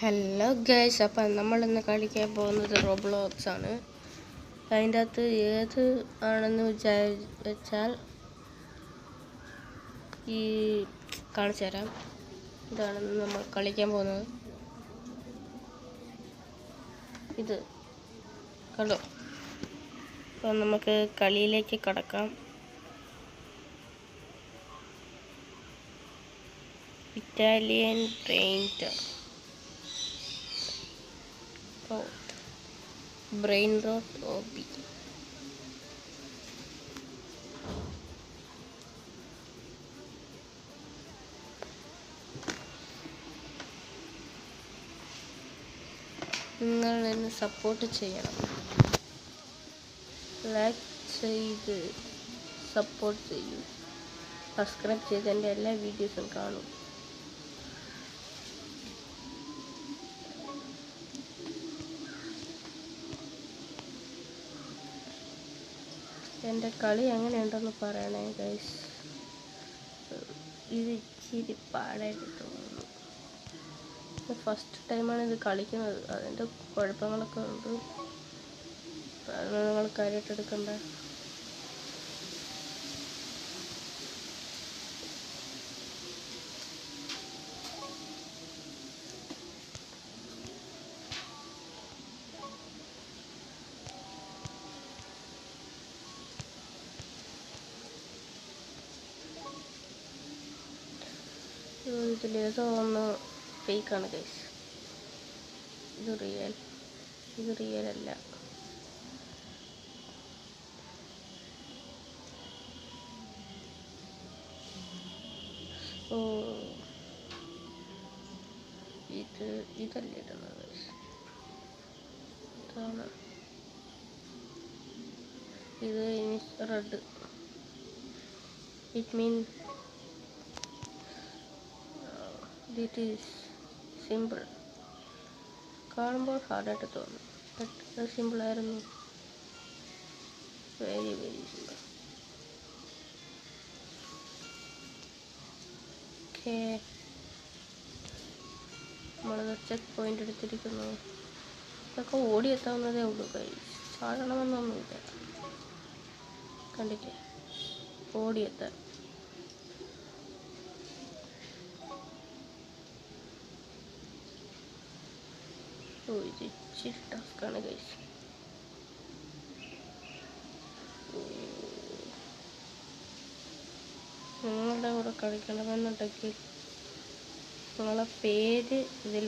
Hello guys, അപ്പം നമ്മളിന്ന് കളിക്കാൻ പോകുന്നത് റോബ്ലോക്സ് ആണ്. അതിൻ്റെ അകത്ത് ഏത് ആണെന്ന് വെച്ചാൽ ഈ കാണിച്ചു തരാം. ഇതാണെന്ന് നമ്മൾ കളിക്കാൻ പോകുന്നത്. ഇത് കണ്ടോ? അപ്പം നമുക്ക് കളിയിലേക്ക് കടക്കാം. Italian painter, brain rote OP. നിങ്ങൾ എന്നെ സപ്പോർട്ട് ചെയ്യണം. ലൈക്ക് ചെയ്ത് സപ്പോർട്ട് ചെയ്യൂ. സബ്സ്ക്രൈബ് ചെയ്ത് എൻ്റെ എല്ലാ വീഡിയോസും കാണും. എൻ്റെ കളി എങ്ങനെയുണ്ടെന്ന് പറയണേ ഗൈസ്. ഇത് ഇച്ചിരി പാടായിട്ട് തോന്നുന്നു. ഫസ്റ്റ് ടൈമാണ് ഇത് കളിക്കുന്നത്. അതിൻ്റെ കുഴപ്പങ്ങളൊക്കെ ഉണ്ട്. അതൊന്നും നിങ്ങൾ കാര്യമായിട്ട് എടുക്കണ്ട. ഇതിലേതോ ഒന്ന് ഫേക്കാണ് ഗൈസ്. ഇത് റിയൽ അല്ല. ഓ, ഇതല്ല ഇടുന്നത്. ഇതാണ് ഇത്. Red. It mean it is simple. കാണുമ്പോൾ ഹാർഡായിട്ട് തോന്നും, ബട്ട് സിമ്പിളായിരുന്നു. Very simple. ഓക്കെ, നമ്മളത് ചെക്ക് പോയിന്റ് എടുത്തിരിക്കുന്നു. ഇതൊക്കെ ഓടിയെത്താവുന്നതേ ഉള്ളൂ ഗൈസ്. ചാടണമെന്നൊന്നുമില്ല. കണ്ടില്ലേ, ഓടിയെത്താൻ. ഓ, ഇത് ഇച്ചിരി ടഫാണ് ഗൈസ്. നിങ്ങളുടെ കൂടെ കളിക്കണമെന്നുണ്ടെങ്കിൽ നിങ്ങളെ പേര് ഇതിൽ